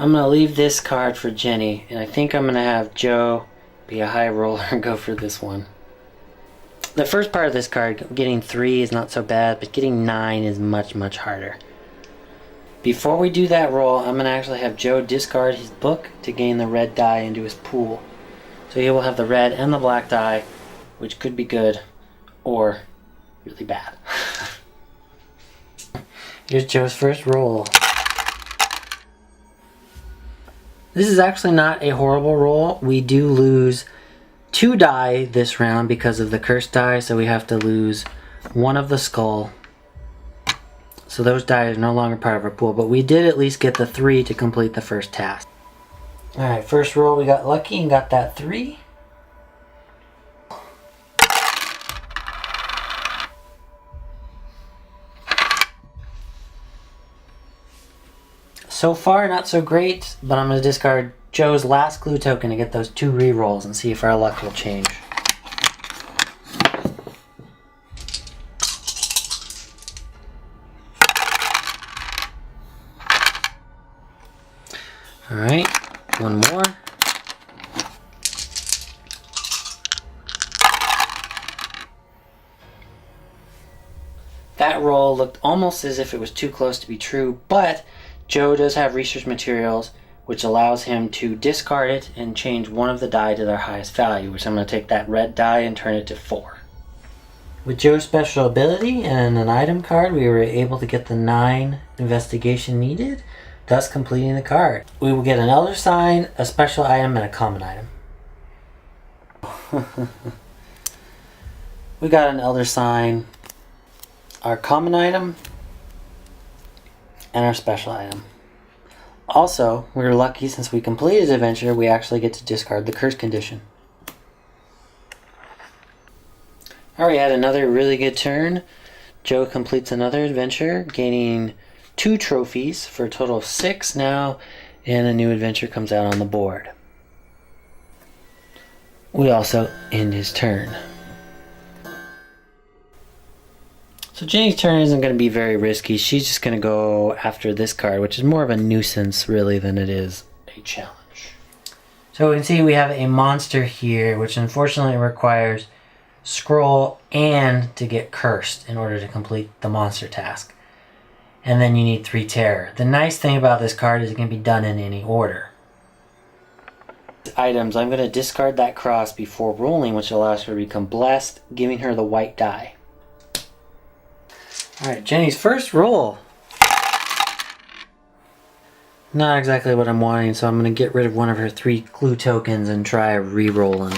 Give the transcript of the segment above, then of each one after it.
I'm going to leave this card for Jenny, and I think I'm going to have Joe be a high roller and go for this one. The first part of this card, getting 3 is not so bad, but getting 9 is much, much harder. Before we do that roll, I'm going to actually have Joe discard his book to gain the red die into his pool. So he will have the red and the black die, which could be good or really bad. Here's Joe's first roll. This is actually not a horrible roll. We do lose 2 die this round because of the cursed die, so we have to lose 1 of the skull. So those die are no longer part of our pool, but we did at least get the 3 to complete the first task. Alright, first roll we got lucky and got that 3. So far, not so great, but I'm going to discard Joe's last clue token to get those 2 re-rolls and see if our luck will change. Alright, 1 more. That roll looked almost as if it was too close to be true, but Joe does have research materials, which allows him to discard it and change 1 of the die to their highest value, which I'm going to take that red die and turn it to 4. With Joe's special ability and an item card, we were able to get the 9 investigation needed, thus completing the card. We will get an elder sign, a special item, and a common item. We got an elder sign, our common item, and our special item. Also, we were lucky since we completed the adventure, we actually get to discard the curse condition. Alright, had another really good turn. Joe completes another adventure, gaining 2 trophies for a total of 6 now, and a new adventure comes out on the board. We also end his turn. So Jenny's turn isn't going to be very risky. She's just going to go after this card, which is more of a nuisance really than it is a challenge. So we can see we have a monster here, which unfortunately requires scroll and to get cursed in order to complete the monster task. And then you need 3 terror. The nice thing about this card is it can be done in any order. Items, I'm going to discard that cross before rolling, which allows her to become blessed, giving her the white die. Alright, Jenny's first roll. Not exactly what I'm wanting, so I'm going to get rid of 1 of her 3 clue tokens and try re-rolling.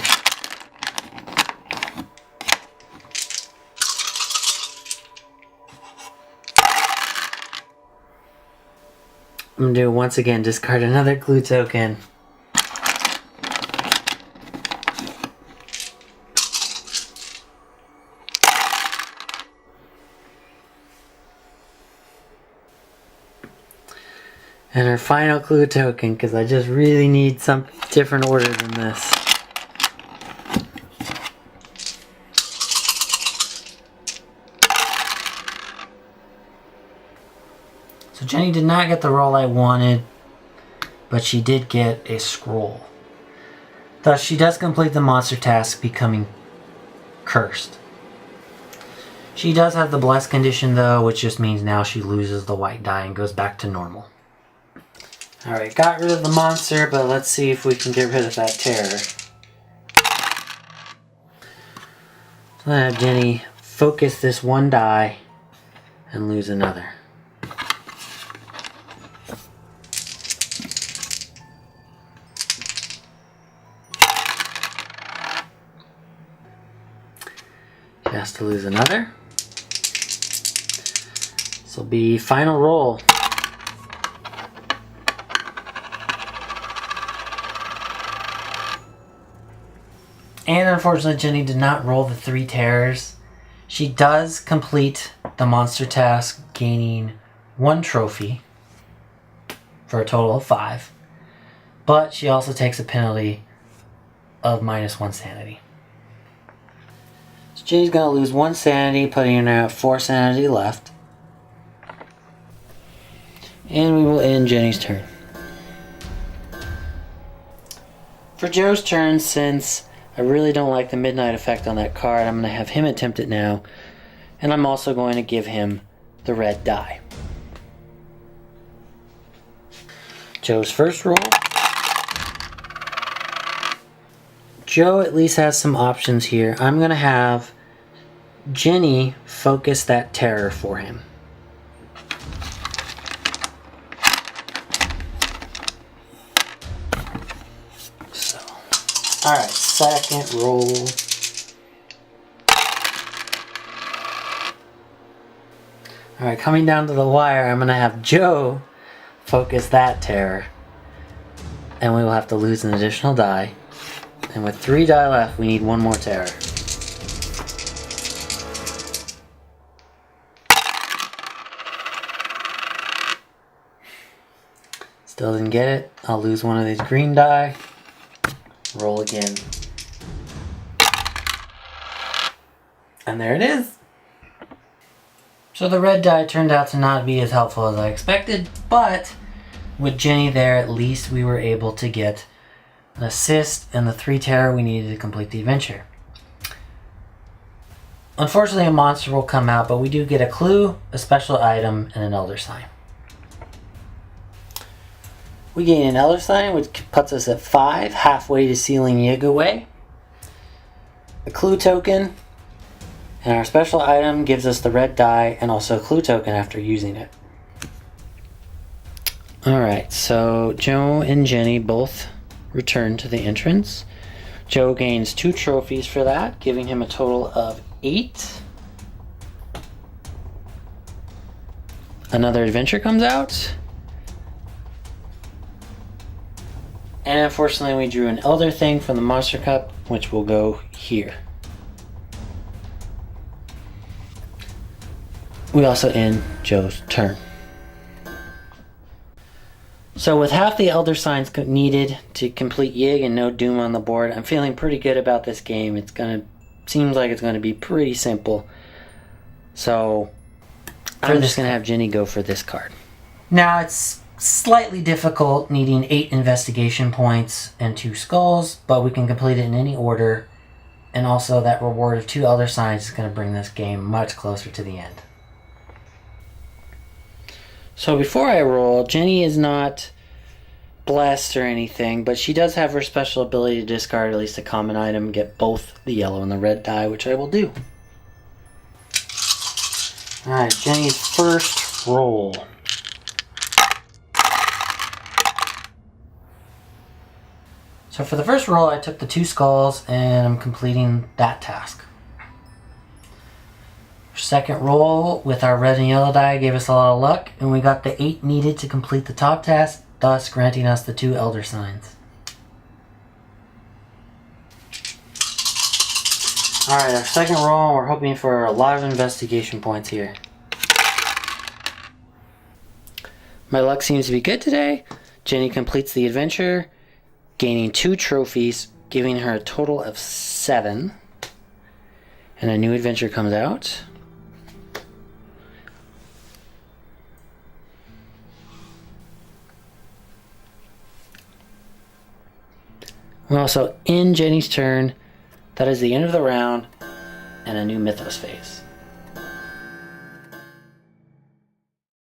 I'm going to once again discard another clue token. And our final clue token, because I just really need some different order than this. So Jenny did not get the roll I wanted, but she did get a scroll. Thus she does complete the monster task, becoming cursed. She does have the blessed condition though, which just means now she loses the white die and goes back to normal. Alright, got rid of the monster, but let's see if we can get rid of that terror. So I have Jenny focus this 1 die and lose another. She has to lose another. This will be final roll. And unfortunately, Jenny did not roll the 3 terrors. She does complete the monster task, gaining 1 trophy for a total of 5. But she also takes a penalty of -1 sanity. So Jenny's going to lose 1 sanity, putting her at 4 sanity left. And we will end Jenny's turn. For Joe's turn, since I really don't like the midnight effect on that card, I'm going to have him attempt it now. And I'm also going to give him the red die. Joe's first roll. Joe at least has some options here. I'm going to have Jenny focus that terror for him. So, alright, second roll. Alright, coming down to the wire, I'm going to have Joe focus that terror. And we will have to lose an additional die. And with 3 die left, we need one more terror. Still didn't get it. I'll lose one of these green die. Roll again. And there it is. So the red die turned out to not be as helpful as I expected, but with Jenny there, at least we were able to get an assist and the 3 terror we needed to complete the adventure. Unfortunately, a monster will come out, but we do get a clue, a special item, and an elder sign. We gain an elder sign, which puts us at 5, halfway to sealing Yigaway. A clue token, and our special item gives us the red die and also a clue token after using it. Alright, so Joe and Jenny both return to the entrance. Joe gains 2 trophies for that, giving him a total of 8. Another adventure comes out. And unfortunately we drew an elder thing from the Monster Cup, which will go here. We also end Joe's turn. So with half the elder signs needed to complete Yig and no doom on the board, I'm feeling pretty good about this game. Seems like it's gonna be pretty simple. So I'm just gonna have Jenny go for this card. Now it's slightly difficult, needing 8 investigation points and 2 skulls, but we can complete it in any order. And also that reward of 2 elder signs is gonna bring this game much closer to the end. So before I roll, Jenny is not blessed or anything, but she does have her special ability to discard at least a common item, get both the yellow and the red die, which I will do. Alright, Jenny's first roll. So for the first roll, I took the 2 skulls and I'm completing that task. Second roll with our red and yellow die gave us a lot of luck, and we got the 8 needed to complete the top task, thus granting us the 2 elder signs. Alright, our second roll, we're hoping for a lot of investigation points here. My luck seems to be good today. Jenny completes the adventure, gaining 2 trophies, giving her a total of 7. And a new adventure comes out. Well, so in Jenny's turn, that is the end of the round and a new Mythos phase.